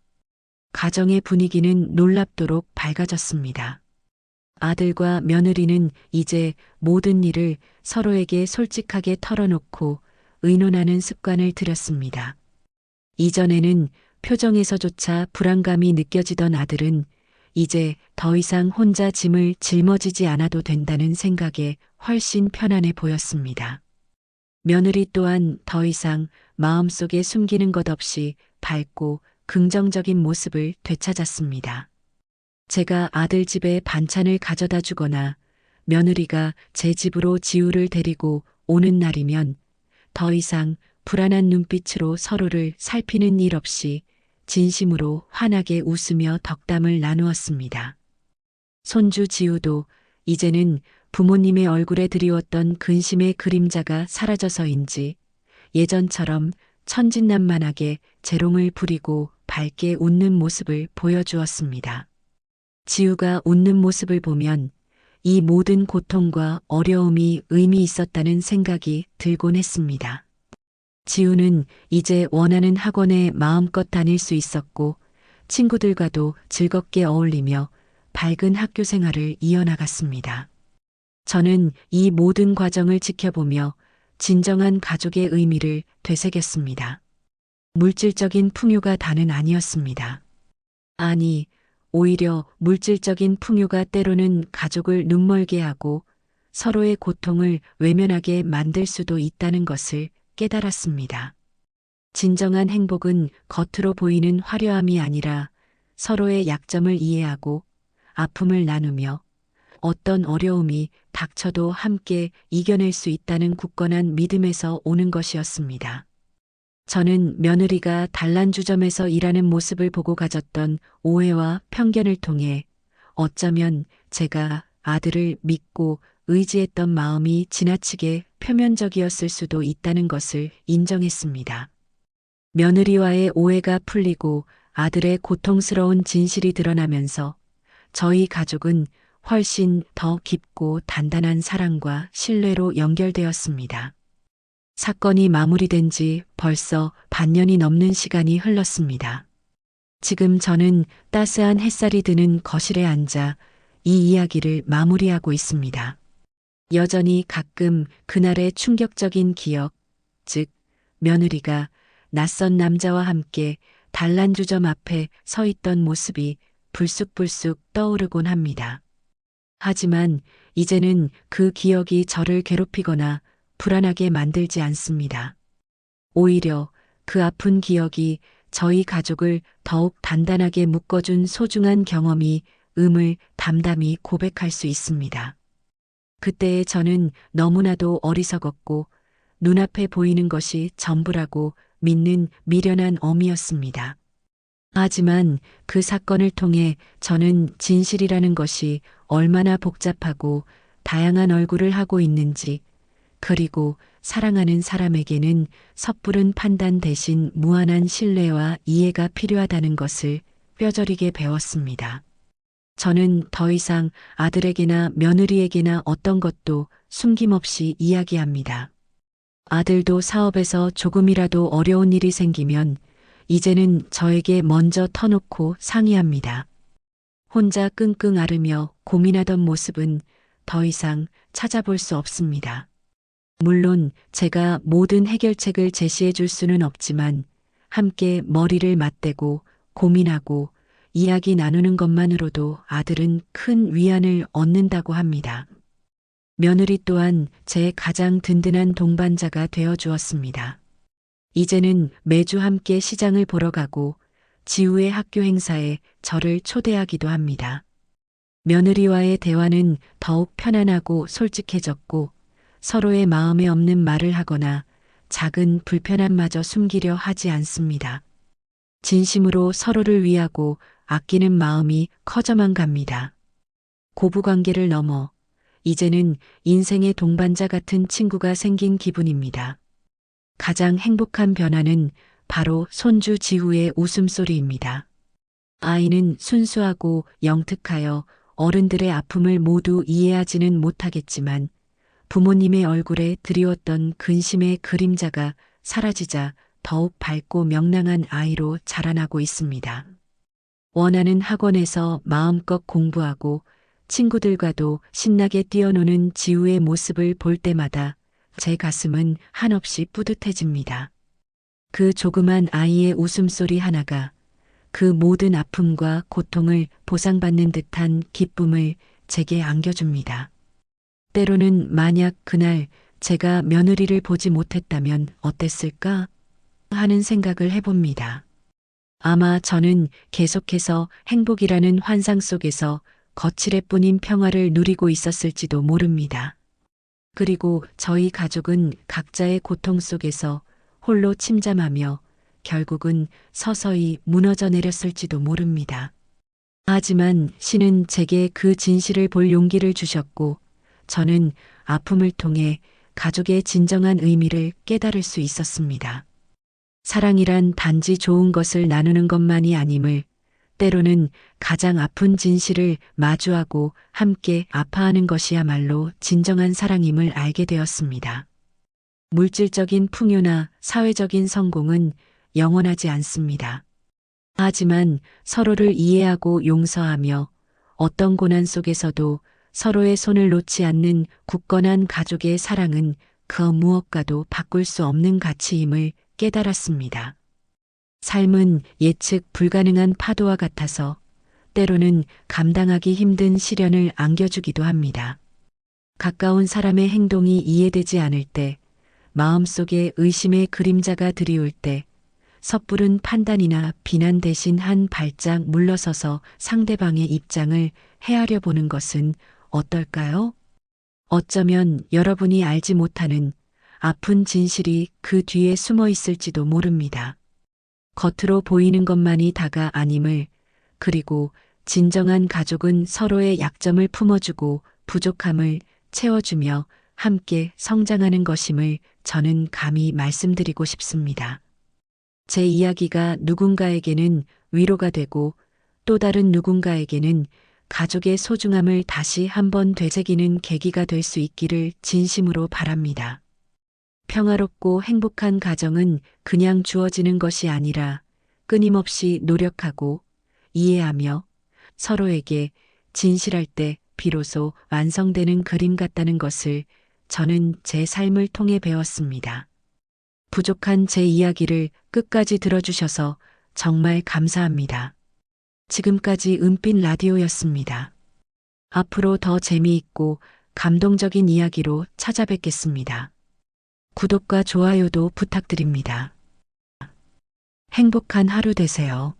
가정의 분위기는 놀랍도록 밝아졌습니다. 아들과 며느리는 이제 모든 일을 서로에게 솔직하게 털어놓고 의논하는 습관을 들였습니다. 이전에는 표정에서조차 불안감이 느껴지던 아들은 이제 더 이상 혼자 짐을 짊어지지 않아도 된다는 생각에 훨씬 편안해 보였습니다. 며느리 또한 더 이상 마음속에 숨기는 것 없이 밝고 긍정적인 모습을 되찾았습니다. 제가 아들 집에 반찬을 가져다 주거나 며느리가 제 집으로 지우를 데리고 오는 날이면 더 이상 불안한 눈빛으로 서로를 살피는 일 없이 진심으로 환하게 웃으며 덕담을 나누었습니다. 손주 지우도 이제는 부모님의 얼굴에 드리웠던 근심의 그림자가 사라져서인지 예전처럼 천진난만하게 재롱을 부리고 밝게 웃는 모습을 보여주었습니다. 지우가 웃는 모습을 보면 이 모든 고통과 어려움이 의미 있었다는 생각이 들곤 했습니다. 지우는 이제 원하는 학원에 마음껏 다닐 수 있었고 친구들과도 즐겁게 어울리며 밝은 학교 생활을 이어나갔습니다. 저는 이 모든 과정을 지켜보며 진정한 가족의 의미를 되새겼습니다. 물질적인 풍요가 다는 아니었습니다. 아니, 오히려 물질적인 풍요가 때로는 가족을 눈멀게 하고 서로의 고통을 외면하게 만들 수도 있다는 것을 깨달았습니다. 진정한 행복은 겉으로 보이는 화려함이 아니라 서로의 약점을 이해하고 아픔을 나누며 어떤 어려움이 닥쳐도 함께 이겨낼 수 있다는 굳건한 믿음에서 오는 것이었습니다. 저는 며느리가 단란주점에서 일하는 모습을 보고 가졌던 오해와 편견을 통해 어쩌면 제가 아들을 믿고 의지했던 마음이 지나치게 표면적이었을 수도 있다는 것을 인정했습니다. 며느리와의 오해가 풀리고 아들의 고통스러운 진실이 드러나면서 저희 가족은 훨씬 더 깊고 단단한 사랑과 신뢰로 연결되었습니다. 사건이 마무리된 지 벌써 반년이 넘는 시간이 흘렀습니다. 지금 저는 따스한 햇살이 드는 거실에 앉아 이 이야기를 마무리하고 있습니다. 여전히 가끔 그날의 충격적인 기억, 즉 며느리가 낯선 남자와 함께 단란주점 앞에 서 있던 모습이 불쑥불쑥 떠오르곤 합니다. 하지만 이제는 그 기억이 저를 괴롭히거나 불안하게 만들지 않습니다. 오히려 그 아픈 기억이 저희 가족을 더욱 단단하게 묶어준 소중한 경험이 음을 담담히 고백할 수 있습니다. 그때의 저는 너무나도 어리석었고 눈앞에 보이는 것이 전부라고 믿는 미련한 어미였습니다. 하지만 그 사건을 통해 저는 진실이라는 것이 얼마나 복잡하고 다양한 얼굴을 하고 있는지, 그리고 사랑하는 사람에게는 섣부른 판단 대신 무한한 신뢰와 이해가 필요하다는 것을 뼈저리게 배웠습니다. 저는 더 이상 아들에게나 며느리에게나 어떤 것도 숨김없이 이야기합니다. 아들도 사업에서 조금이라도 어려운 일이 생기면 이제는 저에게 먼저 터놓고 상의합니다. 혼자 끙끙 앓으며 고민하던 모습은 더 이상 찾아볼 수 없습니다. 물론 제가 모든 해결책을 제시해 줄 수는 없지만 함께 머리를 맞대고 고민하고 이야기 나누는 것만으로도 아들은 큰 위안을 얻는다고 합니다. 며느리 또한 제 가장 든든한 동반자가 되어 주었습니다. 이제는 매주 함께 시장을 보러 가고 지우의 학교 행사에 저를 초대하기도 합니다. 며느리와의 대화는 더욱 편안하고 솔직해졌고 서로의 마음에 없는 말을 하거나 작은 불편함마저 숨기려 하지 않습니다. 진심으로 서로를 위하고 아끼는 마음이 커져만 갑니다. 고부관계를 넘어 이제는 인생의 동반자 같은 친구가 생긴 기분입니다. 가장 행복한 변화는 바로 손주 지우의 웃음소리입니다. 아이는 순수하고 영특하여 어른들의 아픔을 모두 이해하지는 못하겠지만 부모님의 얼굴에 드리웠던 근심의 그림자가 사라지자 더욱 밝고 명랑한 아이로 자라나고 있습니다. 원하는 학원에서 마음껏 공부하고 친구들과도 신나게 뛰어노는 지우의 모습을 볼 때마다 제 가슴은 한없이 뿌듯해집니다. 그 조그만 아이의 웃음소리 하나가 그 모든 아픔과 고통을 보상받는 듯한 기쁨을 제게 안겨줍니다. 때로는 만약 그날 제가 며느리를 보지 못했다면 어땠을까 하는 생각을 해봅니다. 아마 저는 계속해서 행복이라는 환상 속에서 거칠애뿐인 평화를 누리고 있었을지도 모릅니다. 그리고 저희 가족은 각자의 고통 속에서 홀로 침잠하며 결국은 서서히 무너져 내렸을지도 모릅니다. 하지만 신은 제게 그 진실을 볼 용기를 주셨고 저는 아픔을 통해 가족의 진정한 의미를 깨달을 수 있었습니다. 사랑이란 단지 좋은 것을 나누는 것만이 아님을 때로는 가장 아픈 진실을 마주하고 함께 아파하는 것이야말로 진정한 사랑임을 알게 되었습니다. 물질적인 풍요나 사회적인 성공은 영원하지 않습니다. 하지만 서로를 이해하고 용서하며 어떤 고난 속에서도 서로의 손을 놓지 않는 굳건한 가족의 사랑은 그 무엇과도 바꿀 수 없는 가치임을 깨달았습니다. 삶은 예측 불가능한 파도와 같아서 때로는 감당하기 힘든 시련을 안겨주기도 합니다. 가까운 사람의 행동이 이해되지 않을 때, 마음속에 의심의 그림자가 드리울 때, 섣부른 판단이나 비난 대신 한 발짝 물러서서 상대방의 입장을 헤아려 보는 것은 어떨까요? 어쩌면 여러분이 알지 못하는 아픈 진실이 그 뒤에 숨어 있을지도 모릅니다. 겉으로 보이는 것만이 다가 아님을, 그리고 진정한 가족은 서로의 약점을 품어주고 부족함을 채워주며 함께 성장하는 것임을 저는 감히 말씀드리고 싶습니다. 제 이야기가 누군가에게는 위로가 되고 또 다른 누군가에게는 가족의 소중함을 다시 한번 되새기는 계기가 될 수 있기를 진심으로 바랍니다. 평화롭고 행복한 가정은 그냥 주어지는 것이 아니라 끊임없이 노력하고 이해하며 서로에게 진실할 때 비로소 완성되는 그림 같다는 것을 저는 제 삶을 통해 배웠습니다. 부족한 제 이야기를 끝까지 들어주셔서 정말 감사합니다. 지금까지 은빛 라디오였습니다. 앞으로 더 재미있고 감동적인 이야기로 찾아뵙겠습니다. 구독과 좋아요도 부탁드립니다. 행복한 하루 되세요.